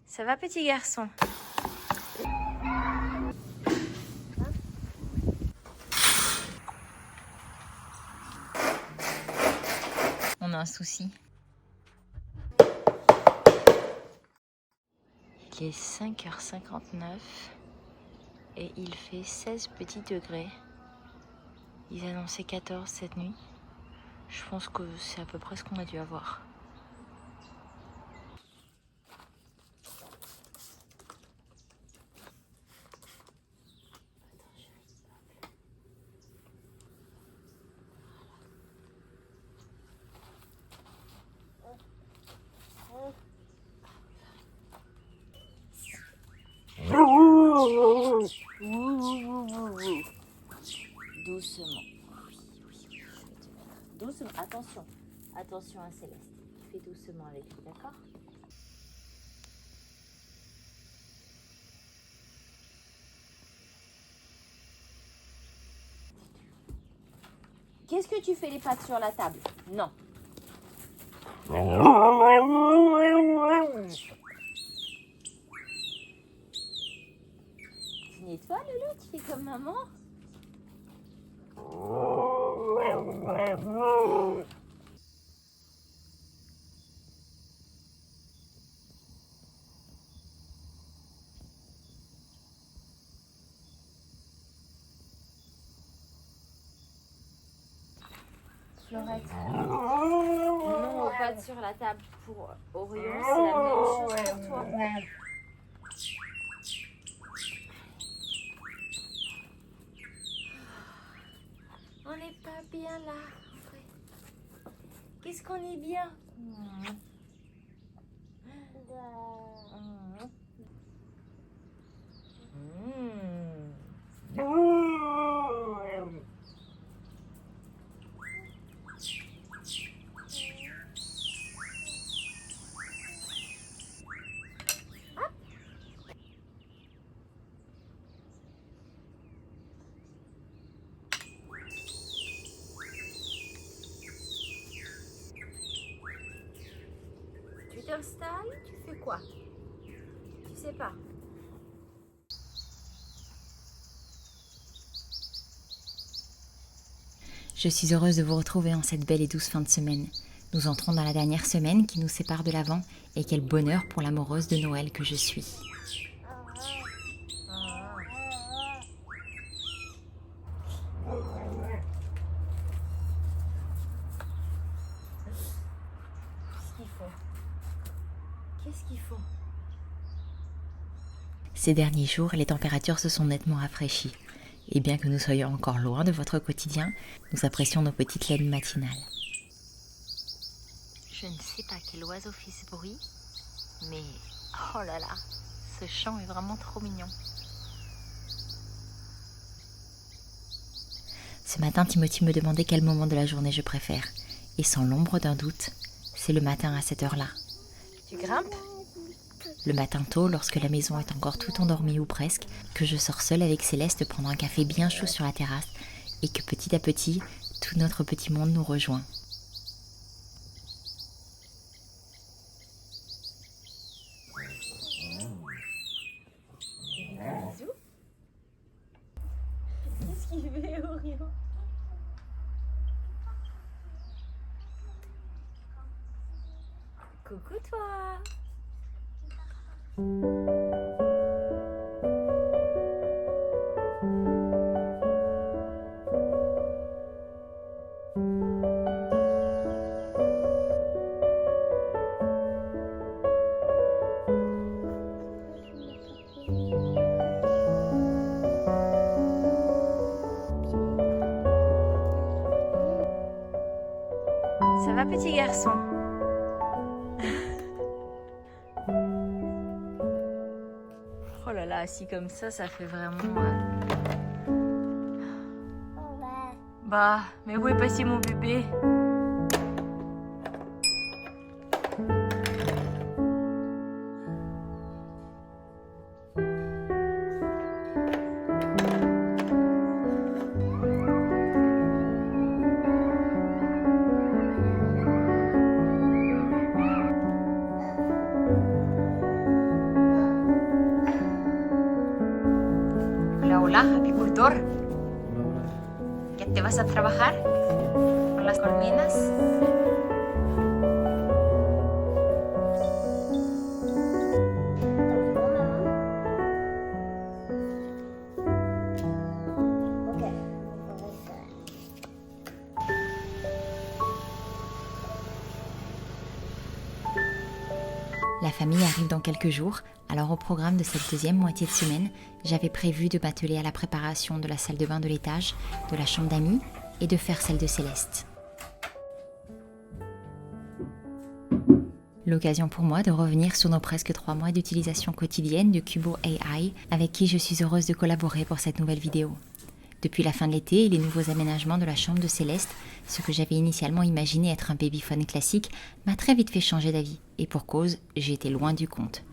Ça va, petit garçon? On a un souci. Il est 5h59 et il fait 16 petits degrés. Ils annonçaient 14 cette nuit. Je pense que c'est à peu près ce qu'on a dû avoir. Doucement. Doucement. Attention. Attention à Céleste. Tu fais doucement avec lui, d'accord? Qu'est-ce que tu fais les pattes sur la table? Non. Tu nettoies, Loulou? Tu fais comme maman? Fleurette. Non, aux pattes sur la table pour Orion, c'est la même chose pour toi. On n'est pas bien là. Qu'est-ce qu'on est bien? Tu t'installes, tu fais quoi? Tu sais pas. Je suis heureuse de vous retrouver en cette belle et douce fin de semaine. Nous entrons dans la dernière semaine qui nous sépare de l'Avent et quel bonheur pour l'amoureuse de Noël que je suis. Qu'est-ce qu'il faut? Ces derniers jours, les températures se sont nettement rafraîchies. Et bien que nous soyons encore loin de votre quotidien, nous apprécions nos petites laines matinales. Je ne sais pas quel oiseau fait ce bruit, mais oh là là, ce chant est vraiment trop mignon. Ce matin, Timothy me demandait quel moment de la journée je préfère. Et sans l'ombre d'un doute, c'est le matin à cette heure-là. Tu grimpes ? Le matin tôt, lorsque la maison est encore tout endormie ou presque, que je sors seule avec Céleste prendre un café bien chaud sur la terrasse et que petit à petit, tout notre petit monde nous rejoint. Bisous. Qu'est-ce qu'il fait, Orion? Coucou toi. Ça va, petit garçon? Oh là là, assis comme ça fait vraiment... Bah, mais où est passé mon bébé? Hola, apicultor. ¿Qué te vas a trabajar con las colmenas? La famille arrive dans quelques jours, alors au programme de cette deuxième moitié de semaine, j'avais prévu de m'atteler à la préparation de la salle de bain de l'étage, de la chambre d'amis et de faire celle de Céleste. L'occasion pour moi de revenir sur nos presque 3 mois d'utilisation quotidienne de Cubo AI, avec qui je suis heureuse de collaborer pour cette nouvelle vidéo. Depuis la fin de l'été et les nouveaux aménagements de la chambre de Céleste, ce que j'avais initialement imaginé être un babyphone classique m'a très vite fait changer d'avis. Et pour cause, j'ai été loin du compte.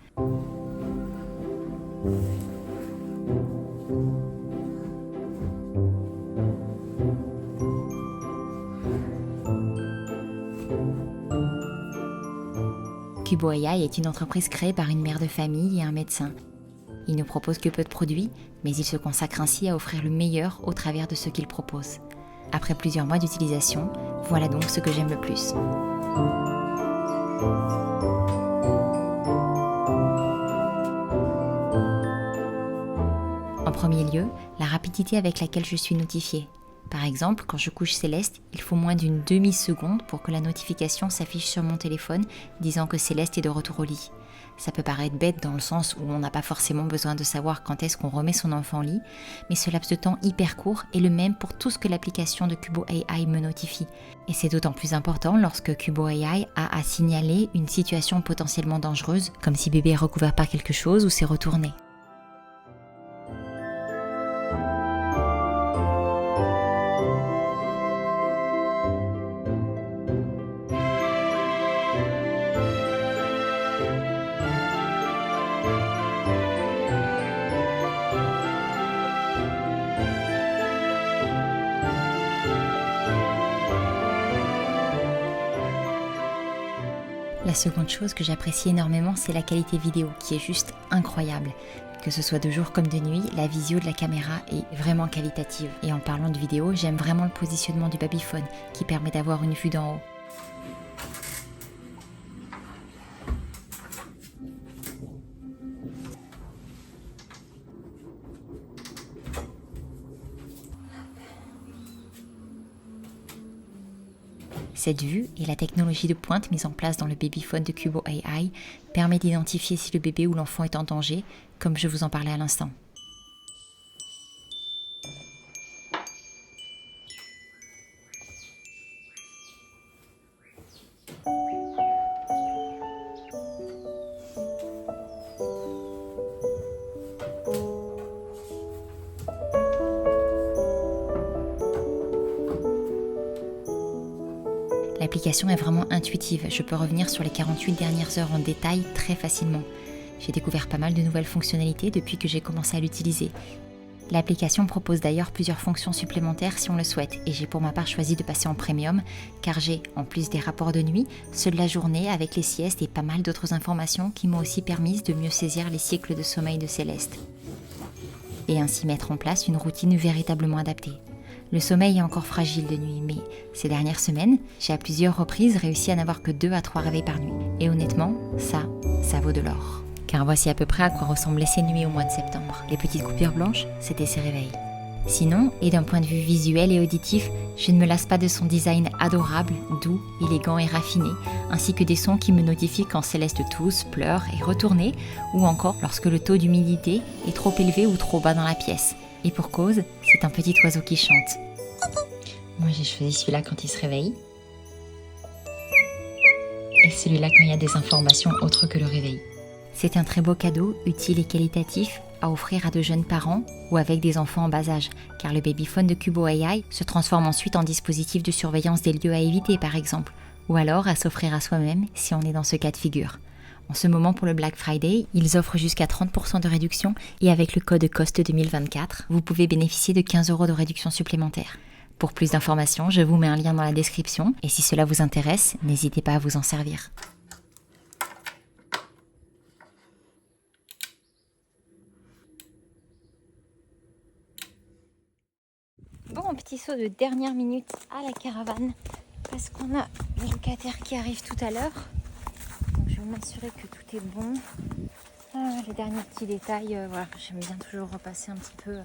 Cubo AI est une entreprise créée par une mère de famille et un médecin. Il ne propose que peu de produits, mais il se consacre ainsi à offrir le meilleur au travers de ce qu'il propose. Après plusieurs mois d'utilisation, voilà donc ce que j'aime le plus. En premier lieu, la rapidité avec laquelle je suis notifiée. Par exemple, quand je couche Céleste, il faut moins d'une demi-seconde pour que la notification s'affiche sur mon téléphone disant que Céleste est de retour au lit. Ça peut paraître bête dans le sens où on n'a pas forcément besoin de savoir quand est-ce qu'on remet son enfant au lit, mais ce laps de temps hyper court est le même pour tout ce que l'application de Cubo AI me notifie. Et c'est d'autant plus important lorsque Cubo AI a à signaler une situation potentiellement dangereuse, comme si bébé est recouvert par quelque chose ou s'est retourné. La seconde chose que j'apprécie énormément, c'est la qualité vidéo qui est juste incroyable. Que ce soit de jour comme de nuit, la visio de la caméra est vraiment qualitative. Et en parlant de vidéo, j'aime vraiment le positionnement du babyphone qui permet d'avoir une vue d'en haut. Cette vue et la technologie de pointe mise en place dans le babyphone de Cubo AI permet d'identifier si le bébé ou l'enfant est en danger, comme je vous en parlais à l'instant. L'application est vraiment intuitive, je peux revenir sur les 48 dernières heures en détail très facilement. J'ai découvert pas mal de nouvelles fonctionnalités depuis que j'ai commencé à l'utiliser. L'application propose d'ailleurs plusieurs fonctions supplémentaires si on le souhaite, et j'ai pour ma part choisi de passer en premium, car j'ai, en plus des rapports de nuit, ceux de la journée avec les siestes et pas mal d'autres informations qui m'ont aussi permis de mieux saisir les cycles de sommeil de Céleste. Et ainsi mettre en place une routine véritablement adaptée. Le sommeil est encore fragile de nuit, mais ces dernières semaines, j'ai à plusieurs reprises réussi à n'avoir que 2 à 3 réveils par nuit. Et honnêtement, ça vaut de l'or. Car voici à peu près à quoi ressemblaient ces nuits au mois de septembre. Les petites coupures blanches, c'était ses réveils. Sinon, et d'un point de vue visuel et auditif, je ne me lasse pas de son design adorable, doux, élégant et raffiné, ainsi que des sons qui me notifient quand Céleste tousse, pleure et retourne, ou encore lorsque le taux d'humidité est trop élevé ou trop bas dans la pièce. Et pour cause, c'est un petit oiseau qui chante. Moi j'ai choisi celui-là quand il se réveille. Et celui-là quand il y a des informations autres que le réveil. C'est un très beau cadeau, utile et qualitatif, à offrir à de jeunes parents ou avec des enfants en bas âge, car le babyphone de Cubo AI se transforme ensuite en dispositif de surveillance des lieux à éviter par exemple, ou alors à s'offrir à soi-même si on est dans ce cas de figure. En ce moment pour le Black Friday, ils offrent jusqu'à 30% de réduction et avec le code COST 2024, vous pouvez bénéficier de 15 € de réduction supplémentaire. Pour plus d'informations, je vous mets un lien dans la description et si cela vous intéresse, n'hésitez pas à vous en servir. petit saut de dernière minute à la caravane parce qu'on a les locataires qui arrivent tout à l'heure. Donc je vais m'assurer que tout est bon. Les derniers petits détails, voilà, j'aime bien toujours repasser un petit peu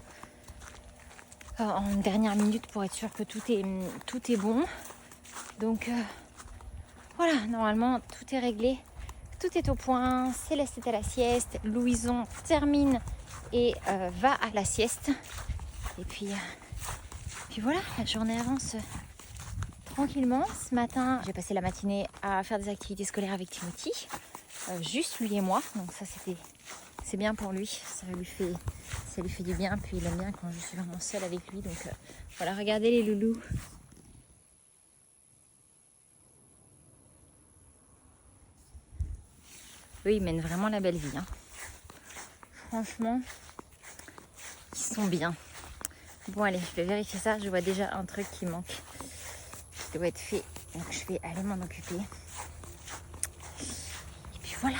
en dernière minute pour être sûr que tout est bon. Donc voilà, normalement tout est réglé, tout est au point. Céleste est à la sieste, Louison termine et va à la sieste. Et puis voilà, la journée avance tranquillement. Ce matin, j'ai passé la matinée à faire des activités scolaires avec Timothy, juste lui et moi. Donc ça c'est bien pour lui, ça lui fait du bien. Puis il aime bien quand je suis vraiment seule avec lui. Donc voilà, regardez les loulous. Eux, ils mènent vraiment la belle vie. Hein. Franchement, ils sont bien. Bon, allez, je vais vérifier ça. Je vois déjà un truc qui manque, qui doit être fait. Donc, je vais aller m'en occuper. Et puis voilà.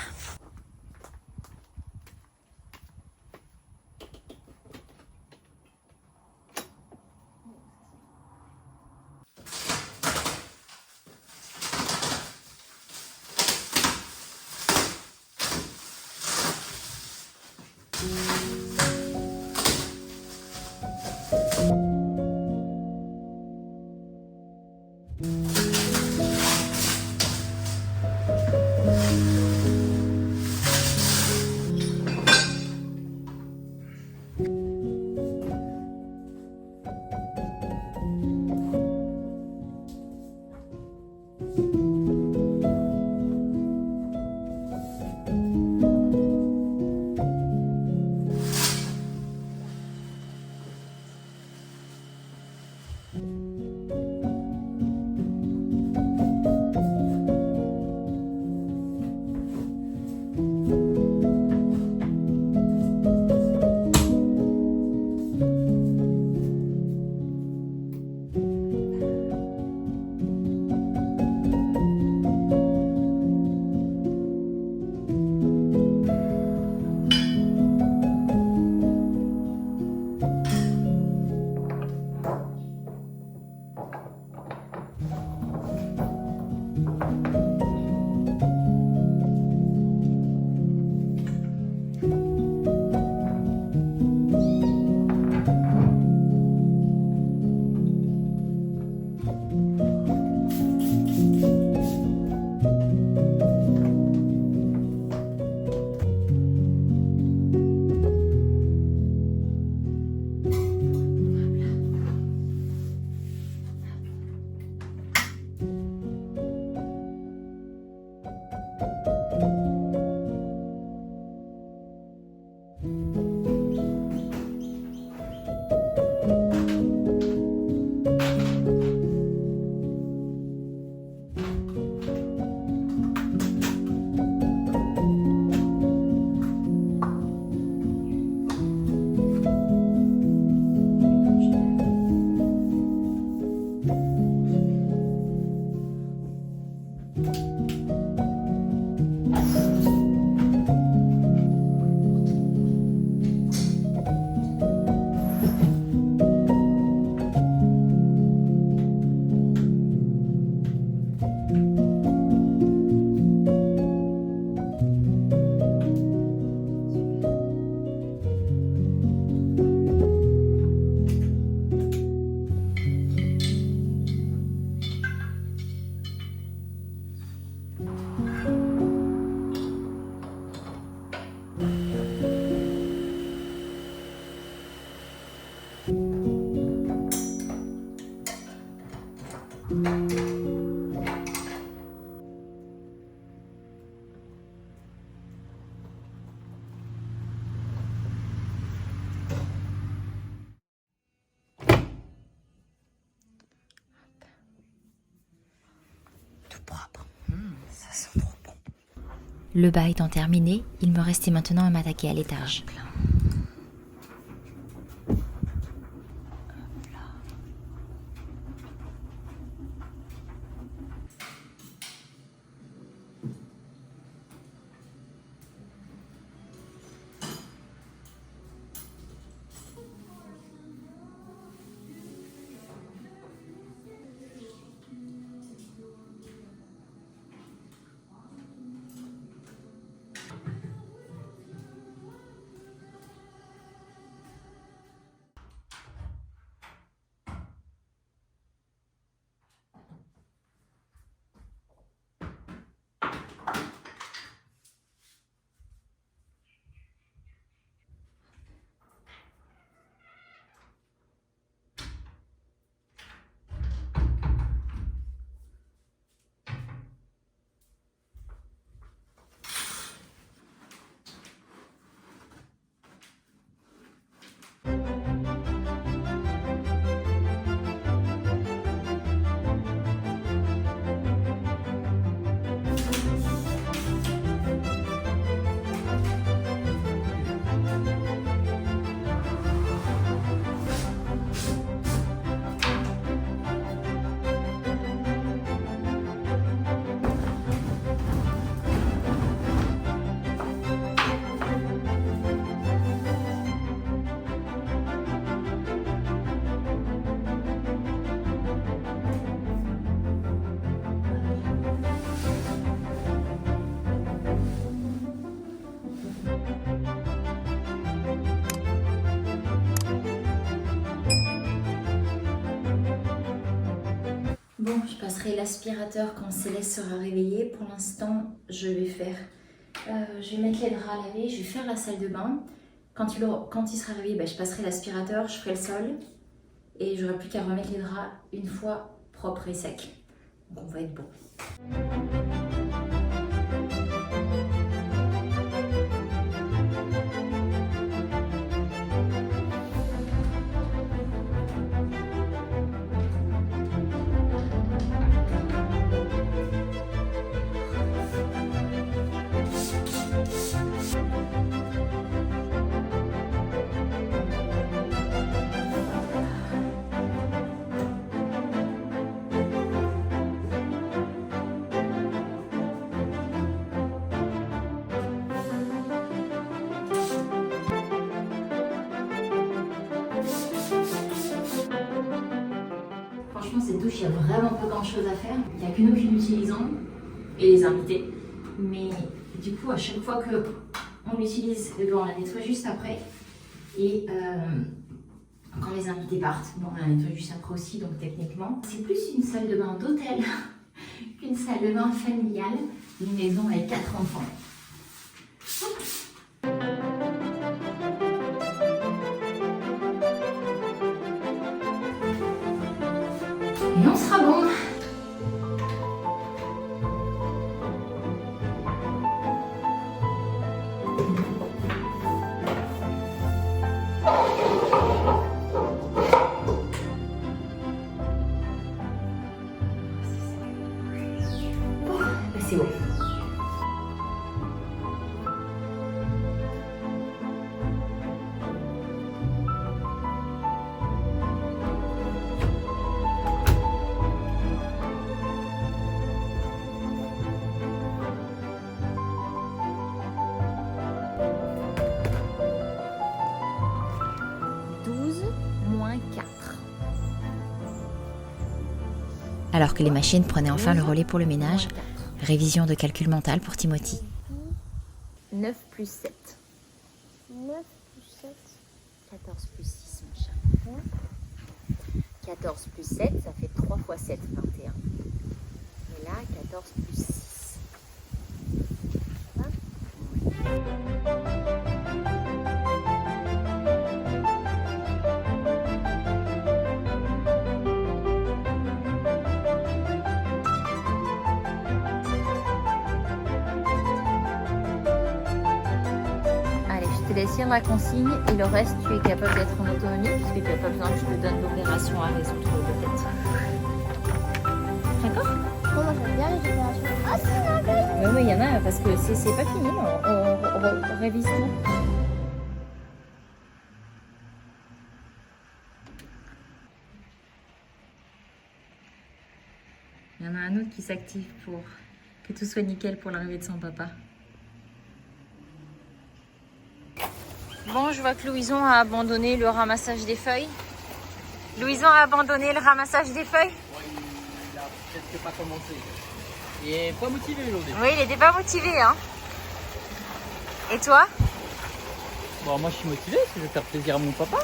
Le bas étant terminé, il me restait maintenant à m'attaquer à l'étage. Bon, je passerai l'aspirateur quand Céleste sera réveillée. Pour l'instant, je vais mettre les draps à laver, je vais faire la salle de bain. Quand il sera réveillé, je passerai l'aspirateur, je ferai le sol. Et j'aurai plus qu'à remettre les draps une fois propres et secs. Donc on va être bon. Franchement, cette douche, il n'y a vraiment pas grand chose à faire. Il n'y a que nous qui l'utilisons et les invités. Mais du coup, à chaque fois qu'on l'utilise, on la nettoie juste après. Et quand les invités partent, on la nettoie juste après aussi. Donc techniquement, c'est plus une salle de bain d'hôtel qu'une salle de bain familiale. Une maison avec 4 enfants. Et on sera bon. C'est bon. Alors que les machines prenaient enfin le relais pour le ménage, révision de calcul mental pour Timothy. 9 plus 7. 9 plus 7. 14 plus 6, mon chat. 14 plus 7, ça fait 3 fois 7, 21. Et là, 14 plus 6. Ça va ? Je te laisse lire la consigne et le reste, tu es capable d'être en autonomie puisque tu n'as pas besoin que je te donne l'opération à résoudre peut-être. D'accord ? Moi j'aime bien les opérations. Ah si, Oui, mais il y en a parce que c'est pas fini, on révise tout. Il y en a un autre qui s'active pour que tout soit nickel pour l'arrivée de son papa. Bon, je vois que Louison a abandonné le ramassage des feuilles. Louison a abandonné le ramassage des feuilles. Ouais, il a peut-être pas commencé. Il est pas motivé aujourd'hui. Oui, il n'était pas motivé, hein. Et toi? Bon, moi je suis motivé parce que je vais faire plaisir à mon papa.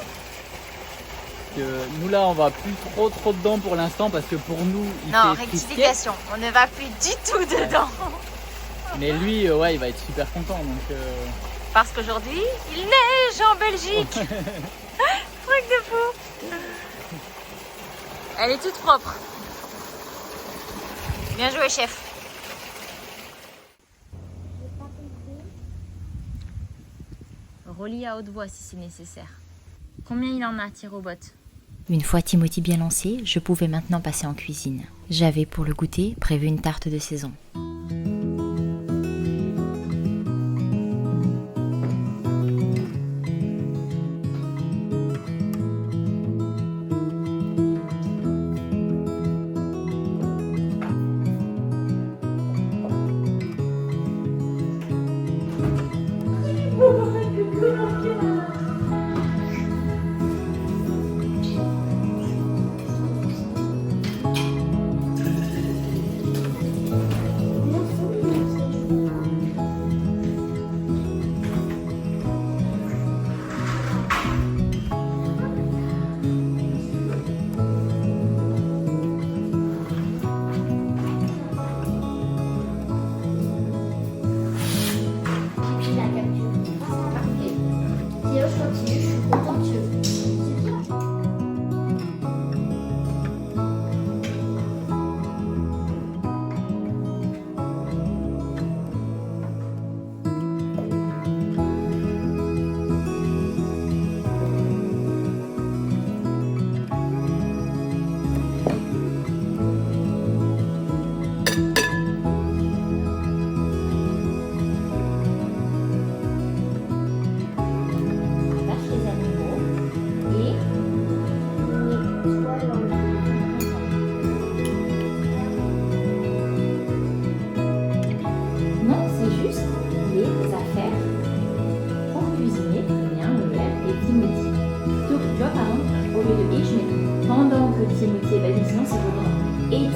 Nous là, on va plus trop dedans pour l'instant parce que pour nous, il non, fait rectification, on ne va plus du tout dedans. Mais lui, ouais, il va être super content. Donc, Parce qu'aujourd'hui, il neige en Belgique. Truc de fou. Elle est toute propre. Bien joué, chef. Relis à haute voix si c'est nécessaire. Combien il en a, Tirobot? Une fois Timothy bien lancé, je pouvais maintenant passer en cuisine. J'avais pour le goûter prévu une tarte de saison.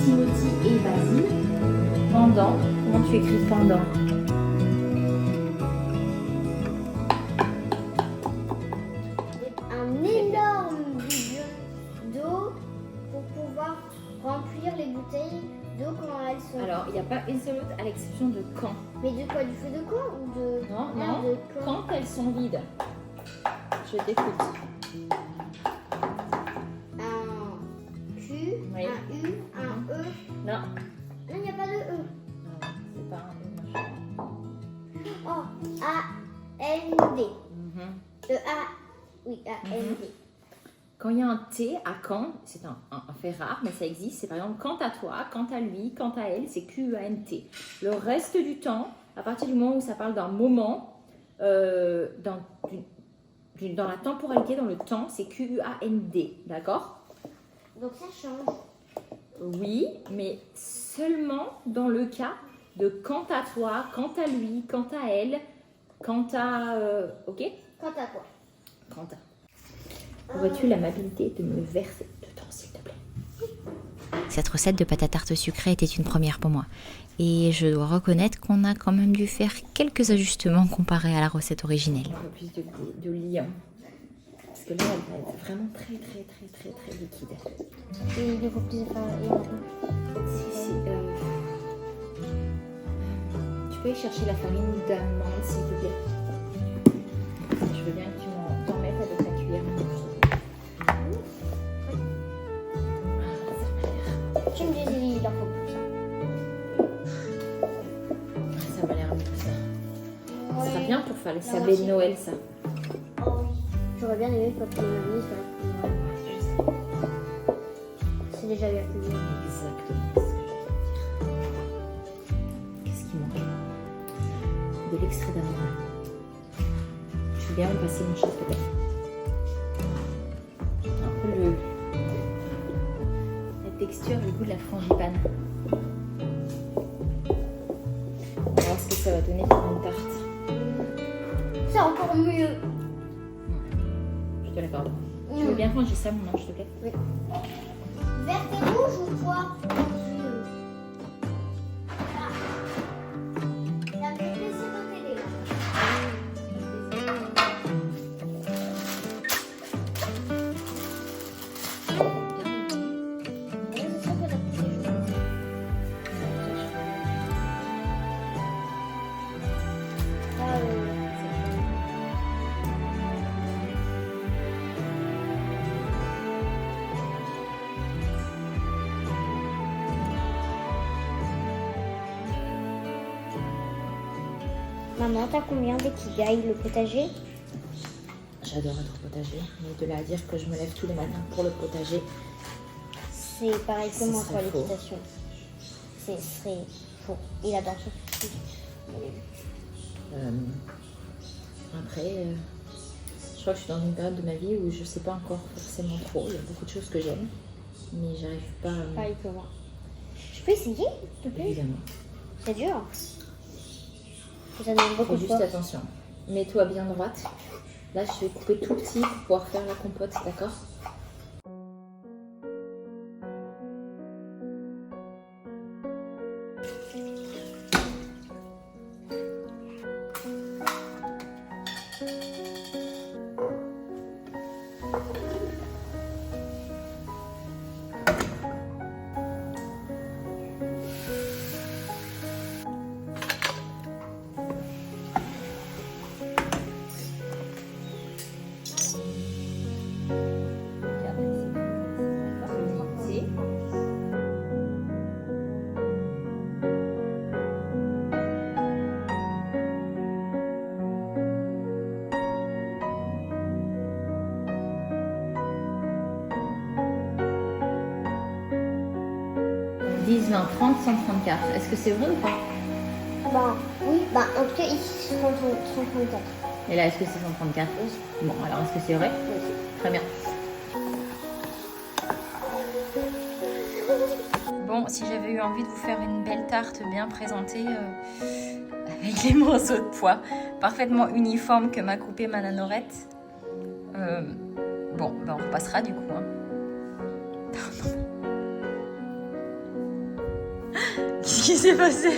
Timothy et Basile. Pendant. Comment tu écris pendant? Un énorme bidon d'eau pour pouvoir remplir les bouteilles d'eau quand elles sont. Alors, il n'y a pas une seule autre à l'exception de quand. Mais de quoi? Du feu de camp ou de. Non, Ah, non. de camp. Quand elles sont vides. Je t'écoute. Un Q, Oui. un U, un E. Non. Non, il n'y a pas de E. Non, c'est pas un machin. Oh, A, N, D. E, A, oui, A, N, D. Quand il y a un T à quand, c'est un fait rare, mais ça existe. C'est par exemple quant à toi, quant à lui, quant à elle, c'est Q-U-A-N-T. Le reste du temps, à partir du moment où ça parle d'un moment, dans la temporalité, dans le temps, c'est Q-U-A-N-D. D'accord? Donc ça change. Oui, mais seulement dans le cas de quant à toi, quant à lui, quant à elle, quant à... ok? Quant à quoi? Quant à... Aurais-tu l'amabilité de me verser de temps, s'il te plaît? Cette recette de pâte à tarte sucrée était une première pour moi. Et je dois reconnaître qu'on a quand même dû faire quelques ajustements comparés à la recette originelle. Un peu plus de liant. Parce que là, elle va être vraiment très liquide. Et il faut plus de farine. Tu peux aller chercher la farine d'amande, s'il te plaît? Je veux bien que tu t'en mettes avec la cuillère. Tu me dis, il en faut plus. Ça m'a l'air un peu ça. Ouais. Ça sera bien pour faire les sablés de Noël, ça. Oh oui. J'aurais bien aimé que la mamie soit là. Je sais. C'est déjà bien plus bien. Exactement ce que je veux dire. Qu'est-ce qui manque? De l'extrait d'amande. Je veux bien me passer une chose peut-être. Un peu la texture, le goût de la frangipane. On va voir ce que ça va donner pour une tarte. C'est encore mieux. Je te l'accorde. Tu veux bien ranger ça, mon ange, s'il te plaît? Oui. Vert et rouge ou quoi? Ça me fait plaisir de t'aider. Maman, t'as combien d'équigailles le potager? J'adore être au potager, mais de là à dire que je me lève tous les matins pour le potager, C'est pareil que Ce moi serait pour faux. l'équitation. Ce serait faux. Il adore ce truc. après, je crois que je suis dans une période de ma vie où je sais pas encore forcément trop. Il y a beaucoup de choses que j'aime, mais j'arrive pas à... Pareil que moi. Je peux essayer, s'il te plaît? Évidemment. C'est dur. Ça demande beaucoup Fais de juste force. attention. Mets-toi bien droite. Là, je vais couper tout petit pour pouvoir faire la compote, d'accord? « 10, 20, 30, 134. Est-ce que c'est vrai ou pas? Bah, oui, bah, en tout cas, ici, c'est 134. Et là, est-ce que c'est 134? Bon, alors est-ce que c'est vrai? Très bien. Bon, si j'avais eu envie de vous faire une belle tarte bien présentée, avec les morceaux de pois parfaitement uniformes que m'a coupé ma nanorette, bon, ben on repassera du coup. Hein. Qu'est-ce qui s'est passé?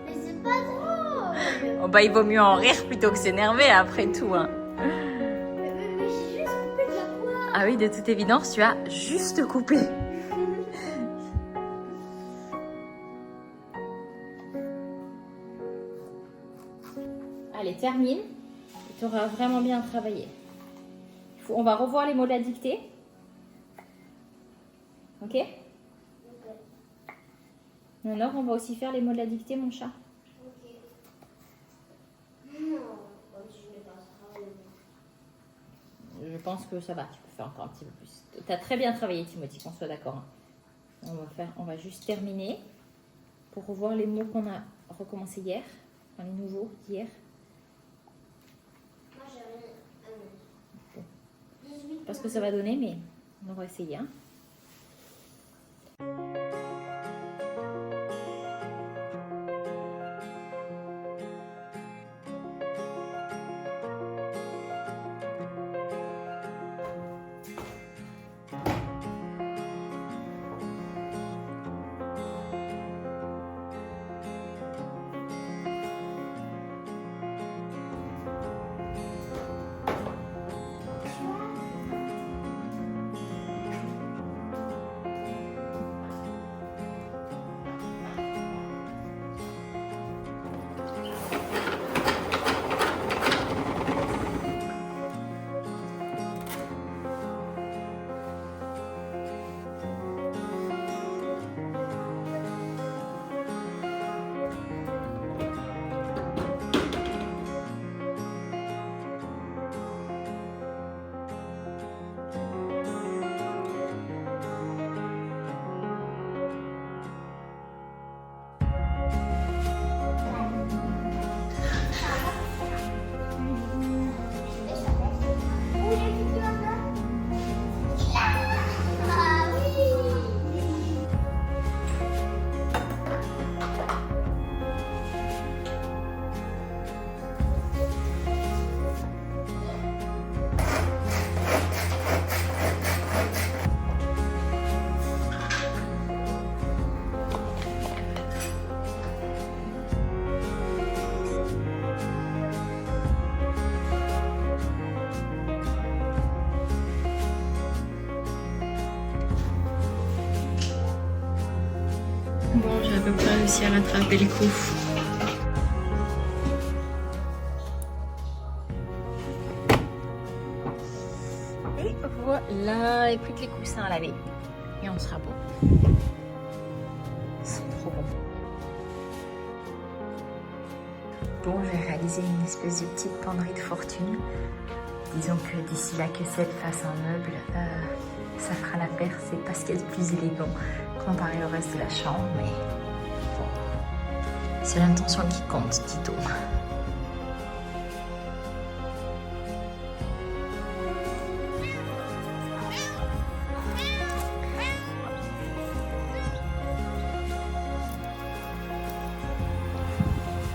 Mais c'est pas drôle. Oh bah il vaut mieux en rire plutôt que s'énerver après tout. Hein. Mais j'ai juste coupé de la poire. Ah oui, de toute évidence, tu as juste coupé. Allez, termine. Tu auras vraiment bien travaillé. On va revoir les mots de la dictée. Ok? Alors, on va aussi faire les mots de la dictée, mon chat. Ok. Non, je vais pas travailler. Je pense que ça va, tu peux faire encore un petit peu plus. Tu as très bien travaillé, Timothy, qu'on soit d'accord. Hein. On va juste terminer pour revoir les mots qu'on a recommencé hier, enfin, les nouveaux d'hier. Moi, j'ai rien. 18. Pas ce que ça va donner, mais on va essayer. Hein. Bon, j'ai à peu près réussi à rattraper le coup. Et voilà, et plus que les coussins à laver. Et on sera beau. C'est trop bon. Bon, j'ai réalisé une espèce de petite penderie de fortune. Disons que d'ici là que Seb fasse un meuble, ça fera la paire. C'est pas ce qu'il y a de plus élégant comparé au reste de la chambre, mais bon, c'est l'intention qui compte, dit-on.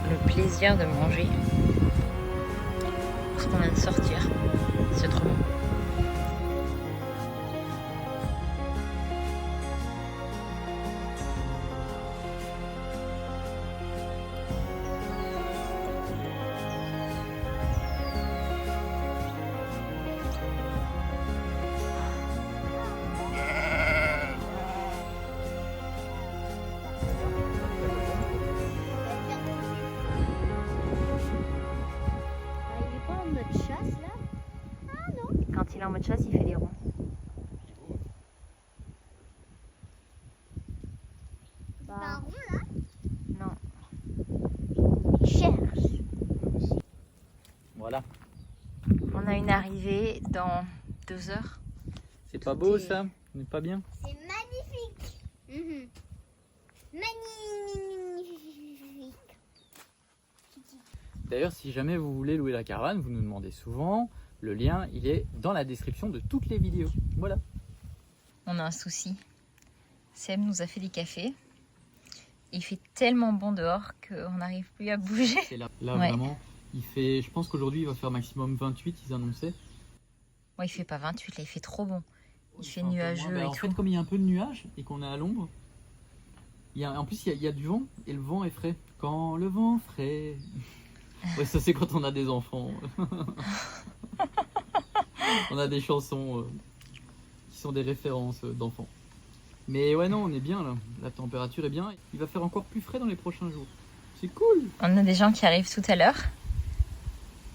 Le plaisir de manger ce qu'on vient de sortir, c'est trop bon. Quand il est en mode chasse, il fait des ronds. Un rond là? Non. Il cherche. Voilà. On a une arrivée dans 2 heures. C'est pas beau ça? On n'est pas bien? C'est magnifique. Magnifique. D'ailleurs, si jamais vous voulez louer la caravane, vous nous demandez souvent. Le lien, il est dans la description de toutes les vidéos. Voilà. On a un souci. Seb nous a fait des cafés. Il fait tellement bon dehors qu'on n'arrive plus à bouger. Et là Ouais. vraiment, il fait. Je pense qu'aujourd'hui, il va faire maximum 28, ils annonçaient. Moi, il fait pas 28, là, il fait trop bon. Il fait un peu nuageux moins. et En tout. fait, comme il y a un peu de nuages et qu'on est à l'ombre, En plus, il y a du vent et le vent est frais. Quand le vent frais. Ouais, ça c'est quand on a des enfants. On a des chansons qui sont des références d'enfants. Mais ouais, non, on est bien là. La température est bien. Il va faire encore plus frais dans les prochains jours. C'est cool. On a des gens qui arrivent tout à l'heure.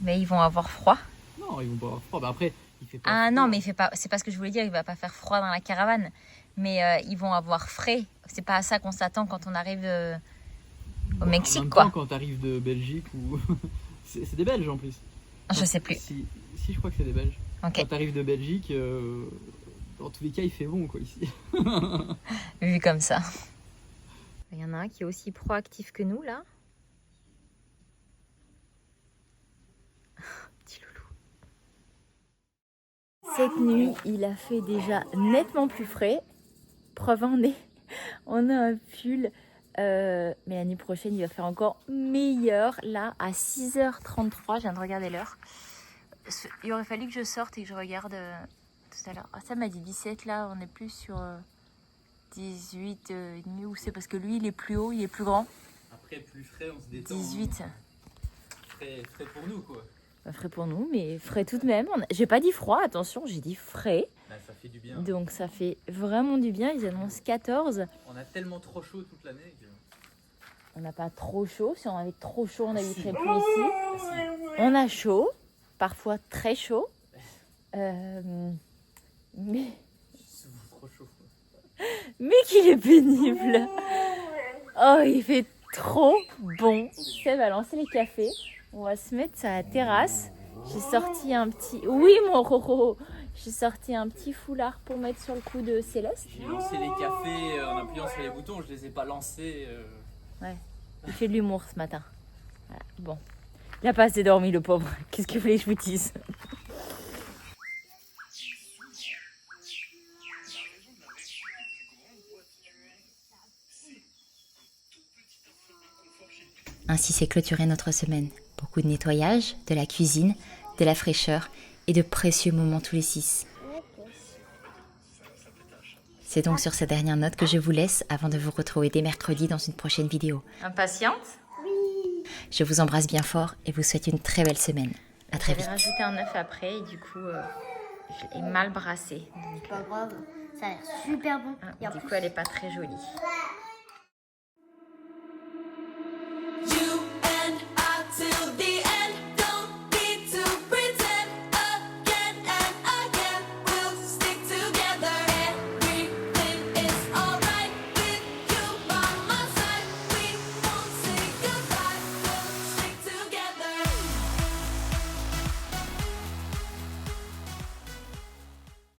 Mais ils vont avoir froid. Non, ils vont pas avoir froid. Bah après, il fait pas Ah froid. non, mais il fait pas. C'est pas ce que je voulais dire. Il va pas faire froid dans la caravane. Mais ils vont avoir frais. C'est pas à ça qu'on s'attend quand on arrive au Mexique, En même quoi. temps, quand t'arrives de Belgique ou... c'est des Belges en plus. Je sais plus. Si, je crois que c'est des Belges. Ok. Quand t'arrives de Belgique, dans tous les cas, il fait bon quoi ici. Vu comme ça. Il y en a un qui est aussi proactif que nous là. Petit loulou. Cette nuit, il a fait déjà nettement plus frais. Preuve en est, on a un pull. Mais la nuit prochaine, il va faire encore meilleur. Là, à 6h33, je viens de regarder l'heure. Il aurait fallu que je sorte et que je regarde tout à l'heure. Ah, ça m'a dit 17, là, on est plus sur 18 et demi. Ou c'est parce que lui, il est plus haut, il est plus grand. Après, plus frais, on se détend. 18. Frais pour nous quoi. Bah, frais pour nous, mais frais tout de même. J'ai pas dit froid, attention, j'ai dit frais. Bah, ça fait du bien. Donc ça fait vraiment du bien. Ils annoncent 14. On a tellement trop chaud toute l'année que... On n'a pas trop chaud. Si on avait trop chaud, on habiterait plus ici. On a chaud, parfois très chaud. Mais trop chaud. qu'il est pénible. Oh, il fait trop bon. Seb va lancer les cafés. On va se mettre sur la terrasse. J'ai sorti un petit... Oui, mon Roro. J'ai sorti un petit foulard pour mettre sur le cou de Céleste. J'ai lancé les cafés en appuyant sur les boutons, je les ai pas lancés. Ouais, il fait de l'humour ce matin. Voilà. Bon, il n'a pas assez dormi le pauvre. Qu'est-ce que vous voulez que je vous dise? Ainsi s'est clôturée notre semaine. Beaucoup de nettoyage, de la cuisine, de la fraîcheur et de précieux moments tous les 6. C'est donc sur cette dernière note que je vous laisse avant de vous retrouver dès mercredi dans une prochaine vidéo. Impatiente? Oui. Je vous embrasse bien fort et vous souhaite une très belle semaine. À très vite. J'ai rajouté un œuf après et du coup, je l'ai mal brassé. C'est pas grave, ça a l'air super bon. Du coup, elle est pas très jolie.